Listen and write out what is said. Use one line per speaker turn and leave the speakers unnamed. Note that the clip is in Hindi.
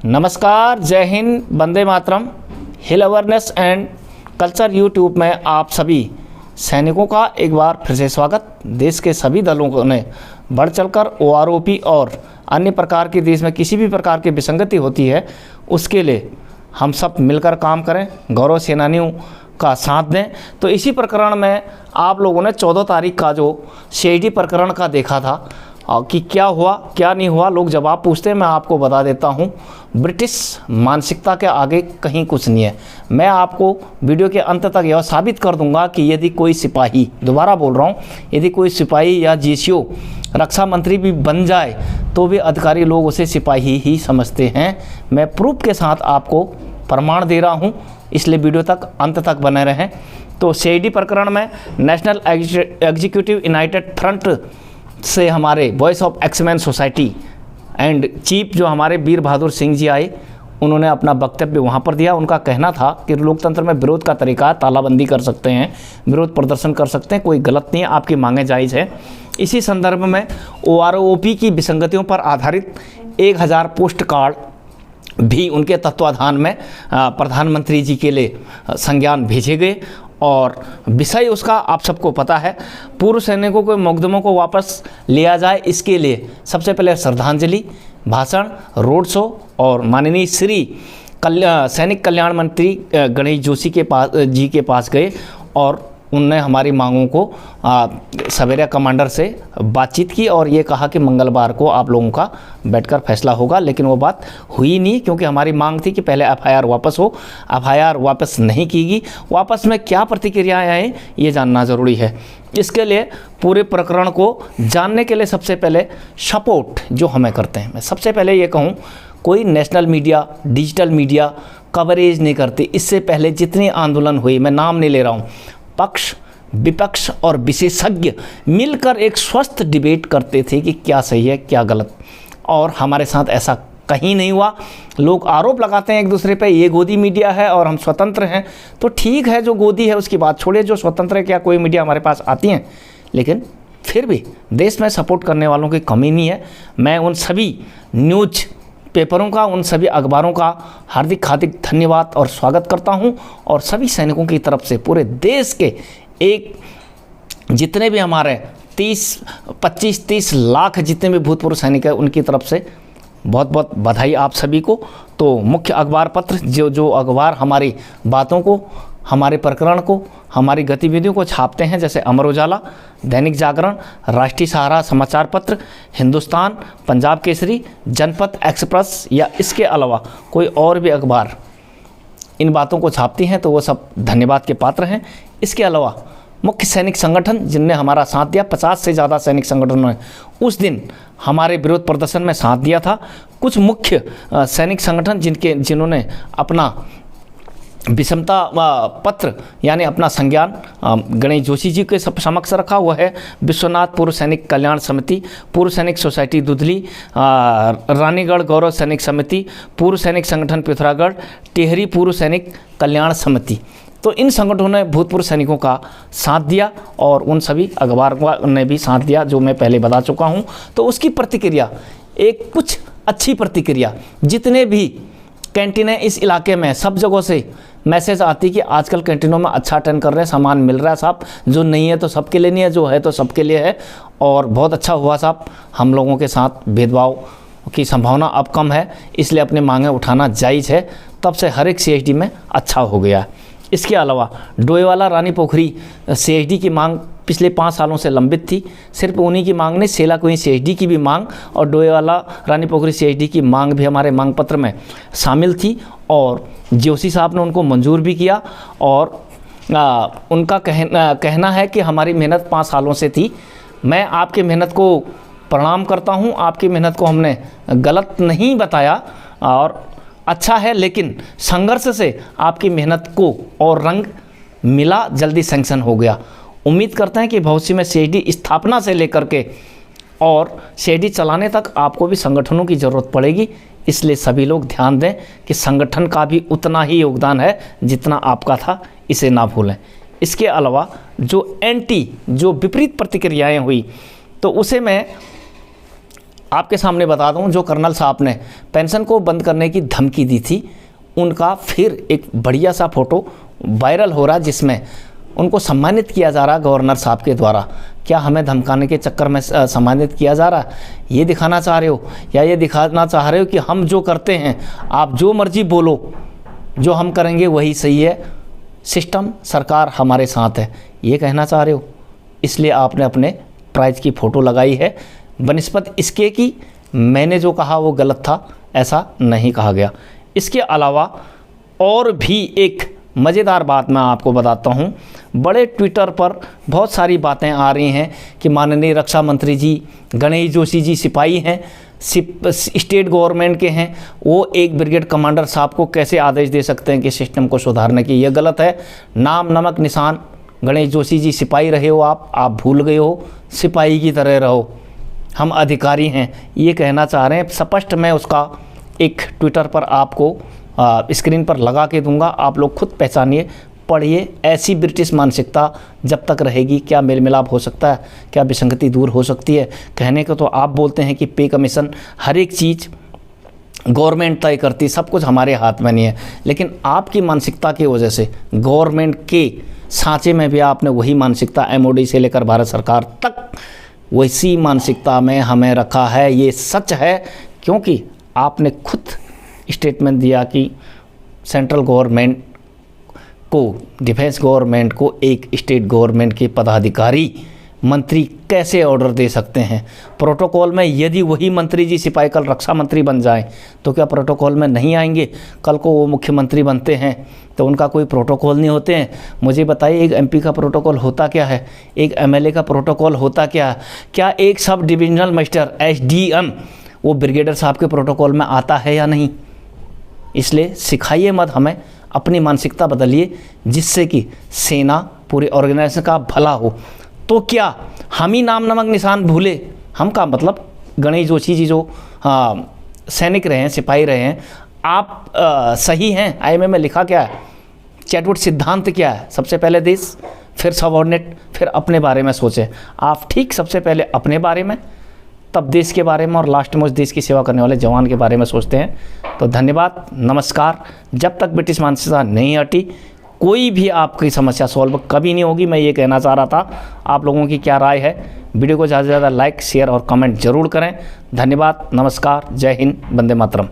नमस्कार, जय हिंद, वंदे मातरम। हिल अवेयरनेस एंड कल्चर यूट्यूब में आप सभी सैनिकों का एक बार फिर से स्वागत। देश के सभी दलों ने बढ़ चढ़कर OROP और अन्य प्रकार की देश में किसी भी प्रकार की विसंगति होती है उसके लिए हम सब मिलकर काम करें, गौरव सेनानियों का साथ दें। तो इसी प्रकरण में आप लोगों ने 14 तारीख का जो CID प्रकरण का देखा था कि क्या हुआ क्या नहीं हुआ, लोग जवाब पूछते हैं। मैं आपको बता देता हूं, ब्रिटिश मानसिकता के आगे कहीं कुछ नहीं है। मैं आपको वीडियो के अंत तक यह साबित कर दूंगा कि यदि कोई सिपाही, दोबारा बोल रहा हूं, यदि कोई सिपाही या GCO रक्षा मंत्री भी बन जाए तो भी अधिकारी लोग उसे सिपाही ही समझते हैं। मैं प्रूफ के साथ आपको प्रमाण दे रहा हूँ, इसलिए वीडियो तक अंत तक बने रहें। तो CID प्रकरण में नेशनल एग्जीक्यूटिव यूनाइटेड फ्रंट से हमारे voice of axeman society and chief जो हमारे वीर बहादुर सिंह जी आए, उन्होंने अपना वक्तव्य वहाँ पर दिया। उनका कहना था कि लोकतंत्र में विरोध का तरीका है, तालाबंदी कर सकते हैं, विरोध प्रदर्शन कर सकते हैं, कोई गलत नहीं है, आपकी मांगें जायज़ है। इसी संदर्भ में OROP की विसंगतियों पर आधारित 1000 पोस्ट कार्ड भी उनके तत्वाधान में प्रधानमंत्री जी के लिए संज्ञान भेजे गए और विषय उसका आप सबको पता है। पूर्व सैनिकों के मुकदमों को वापस लिया जाए, इसके लिए सबसे पहले श्रद्धांजलि भाषण, रोड शो और माननीय श्री सैनिक कल्याण मंत्री गणेश जोशी के पास गए और उनने हमारी मांगों को सवेरे कमांडर से बातचीत की और ये कहा कि मंगलवार को आप लोगों का बैठकर फैसला होगा। लेकिन वो बात हुई नहीं, क्योंकि हमारी मांग थी कि पहले FIR वापस हो। FIR वापस नहीं की गई। वापस में क्या प्रतिक्रियाएं आए ये जानना ज़रूरी है। इसके लिए पूरे प्रकरण को जानने के लिए सबसे पहले सपोर्ट जो हमें करते हैं, मैं सबसे पहले ये कहूँ, कोई national media, digital media coverage नहीं करती। इससे पहले जितनी आंदोलन हुई, मैं नाम नहीं ले रहा हूँ, पक्ष विपक्ष और विशेषज्ञ मिलकर एक स्वस्थ डिबेट करते थे कि क्या सही है क्या गलत, और हमारे साथ ऐसा कहीं नहीं हुआ। लोग आरोप लगाते हैं एक दूसरे पे, ये गोदी मीडिया है और हम स्वतंत्र हैं। तो ठीक है, जो गोदी है उसकी बात छोड़िए, जो स्वतंत्र है, क्या कोई मीडिया हमारे पास आती हैं, लेकिन फिर भी देश में सपोर्ट करने वालों की कमी नहीं है। मैं उन सभी न्यूज पेपरों का, उन सभी अखबारों का हार्दिक धन्यवाद और स्वागत करता हूं। और सभी सैनिकों की तरफ से पूरे देश के जितने भी हमारे 25-30 लाख जितने भी भूतपूर्व सैनिक हैं, उनकी तरफ से बहुत बहुत बधाई आप सभी को। तो मुख्य अखबार पत्र जो अखबार हमारी बातों को, हमारे प्रकरण को, हमारी गतिविधियों को छापते हैं, जैसे अमर उजाला, दैनिक जागरण, राष्ट्रीय सहारा समाचार पत्र, हिंदुस्तान, पंजाब केसरी, जनपद एक्सप्रेस या इसके अलावा कोई और भी अखबार इन बातों को छापती हैं, तो वो सब धन्यवाद के पात्र हैं। इसके अलावा मुख्य सैनिक संगठन जिनने हमारा साथ दिया, 50 से ज़्यादा सैनिक संगठनों ने उस दिन हमारे विरोध प्रदर्शन में साथ दिया था। कुछ मुख्य सैनिक संगठन जिन्होंने अपना विषमता पत्र यानी अपना संज्ञान गणेश जोशी जी के समक्ष रखा हुआ है। विश्वनाथ पूर्व सैनिक कल्याण समिति, पूर्व सैनिक सोसाइटी दुधली, रानीगढ़ गौरव सैनिक समिति, पूर्व सैनिक संगठन पिथौरागढ़, टिहरी पूर्व सैनिक कल्याण समिति। तो इन संगठनों ने भूतपूर्व सैनिकों का साथ दिया और उन सभी अखबारों ने भी साथ दिया, जो मैं पहले बता चुका हूँ। तो उसकी प्रतिक्रिया, एक कुछ अच्छी प्रतिक्रिया, जितने भी कैंटीन है इस इलाके में, सब जगहों से मैसेज आती कि आजकल कैंटीनों में अच्छा अटेंड कर रहे हैं, सामान मिल रहा है साहब, जो नहीं है तो सबके लिए नहीं है, जो है तो सबके लिए है। और बहुत अच्छा हुआ साहब, हम लोगों के साथ भेदभाव की संभावना अब कम है, इसलिए अपने मांगें उठाना जायज़ है। तब से हर एक CID में अच्छा हो गया है। इसके अलावा डोईवाला रानी पोखरी CID की मांग पिछले 5 सालों से लंबित थी। सिर्फ उन्हीं की मांग नहीं, सेला कोई CID की भी मांग और डोईवाला रानी पोखरी CID की मांग भी हमारे मांग पत्र में शामिल थी और जोशी साहब ने उनको मंजूर भी किया। और उनका कहना है कि हमारी मेहनत 5 सालों से थी। मैं आपकी मेहनत को प्रणाम करता हूँ, आपकी मेहनत को हमने गलत नहीं बताया और अच्छा है, लेकिन संघर्ष से आपकी मेहनत को और रंग मिला, जल्दी सैंक्शन हो गया। उम्मीद करते हैं कि भविष्य में CID स्थापना से लेकर के और CID चलाने तक आपको भी संगठनों की ज़रूरत पड़ेगी। इसलिए सभी लोग ध्यान दें कि संगठन का भी उतना ही योगदान है जितना आपका था, इसे ना भूलें। इसके अलावा जो विपरीत प्रतिक्रियाएं हुई, तो उसे मैं आपके सामने बता दूं, जो कर्नल साहब ने पेंशन को बंद करने की धमकी दी थी, उनका फिर एक बढ़िया सा फोटो वायरल हो रहा, जिसमें उनको सम्मानित किया जा रहा गवर्नर साहब के द्वारा। क्या हमें धमकाने के चक्कर में सम्मानित किया जा रहा है? ये दिखाना चाह रहे हो, या ये दिखाना चाह रहे हो कि हम जो करते हैं, आप जो मर्जी बोलो, जो हम करेंगे वही सही है, सिस्टम सरकार हमारे साथ है, ये कहना चाह रहे हो? इसलिए आपने अपने प्राइज की फ़ोटो लगाई है, बनिस्बत इसके कि मैंने जो कहा वो गलत था, ऐसा नहीं कहा गया। इसके अलावा और भी एक मज़ेदार बात मैं आपको बताता हूँ। बड़े ट्विटर पर बहुत सारी बातें आ रही हैं कि माननीय रक्षा मंत्री जी गणेश जोशी जी सिपाही हैं, स्टेट गवर्नमेंट के हैं, वो एक ब्रिगेड कमांडर साहब को कैसे आदेश दे सकते हैं कि सिस्टम को सुधारने की? ये गलत है। नाम नमक निशान गणेश जोशी जी सिपाही रहे हो, आप भूल गए हो, सिपाही की तरह रहो, हम अधिकारी हैं, ये कहना चाह रहे हैं स्पष्ट। मैं उसका एक ट्विटर पर आपको स्क्रीन पर लगा के दूंगा, आप लोग खुद पहचानिए, पढ़िए। ऐसी ब्रिटिश मानसिकता जब तक रहेगी, क्या मेल मिलाप हो सकता है? क्या विसंगति दूर हो सकती है? कहने को तो आप बोलते हैं कि पे कमीशन हर एक चीज़ गवर्नमेंट तय करती, सब कुछ हमारे हाथ में नहीं है, लेकिन आपकी मानसिकता की वजह से गवर्नमेंट के सांचे में भी आपने वही मानसिकता, MOD से लेकर भारत सरकार तक वैसी मानसिकता में हमें रखा है। ये सच है, क्योंकि आपने खुद स्टेटमेंट दिया कि सेंट्रल गवर्नमेंट को, डिफेंस गवर्नमेंट को एक स्टेट गवर्नमेंट के पदाधिकारी मंत्री कैसे ऑर्डर दे सकते हैं? प्रोटोकॉल में यदि वही मंत्री जी सिपाही कल रक्षा मंत्री बन जाएं तो क्या प्रोटोकॉल में नहीं आएंगे? कल को वो मुख्यमंत्री बनते हैं तो उनका कोई प्रोटोकॉल नहीं होते हैं? मुझे बताइए, एक MP का प्रोटोकॉल होता क्या है? एक MLA का प्रोटोकॉल होता क्या है? क्या एक सब डिविजनल मजिस्टर SDM वो ब्रिगेडर साहब के प्रोटोकॉल में आता है या नहीं? इसलिए सिखाइए मत हमें, अपनी मानसिकता बदलिए, जिससे कि सेना पूरी ऑर्गेनाइजेशन का भला हो। तो क्या हम ही नाम नमक निशान भूले? हम का मतलब गणेश जोशी जी जो सैनिक रहे हैं, सिपाही रहे हैं, आप सही हैं? IMA में लिखा क्या है? चैटवुड सिद्धांत क्या है? सबसे पहले देश, फिर सबऑर्डिनेट, फिर अपने बारे में सोचें। आप ठीक सबसे पहले अपने बारे में, तब देश के बारे में, और लास्ट में उस देश की सेवा करने वाले जवान के बारे में सोचते हैं। तो धन्यवाद, नमस्कार। जब तक ब्रिटिश मानसिकता नहीं हटी, कोई भी आपकी समस्या सॉल्व कभी नहीं होगी। मैं ये कहना चाह रहा था। आप लोगों की क्या राय है? वीडियो को ज़्यादा से ज़्यादा लाइक, शेयर और कमेंट जरूर करें। धन्यवाद, नमस्कार, जय हिंद, वंदे मातरम।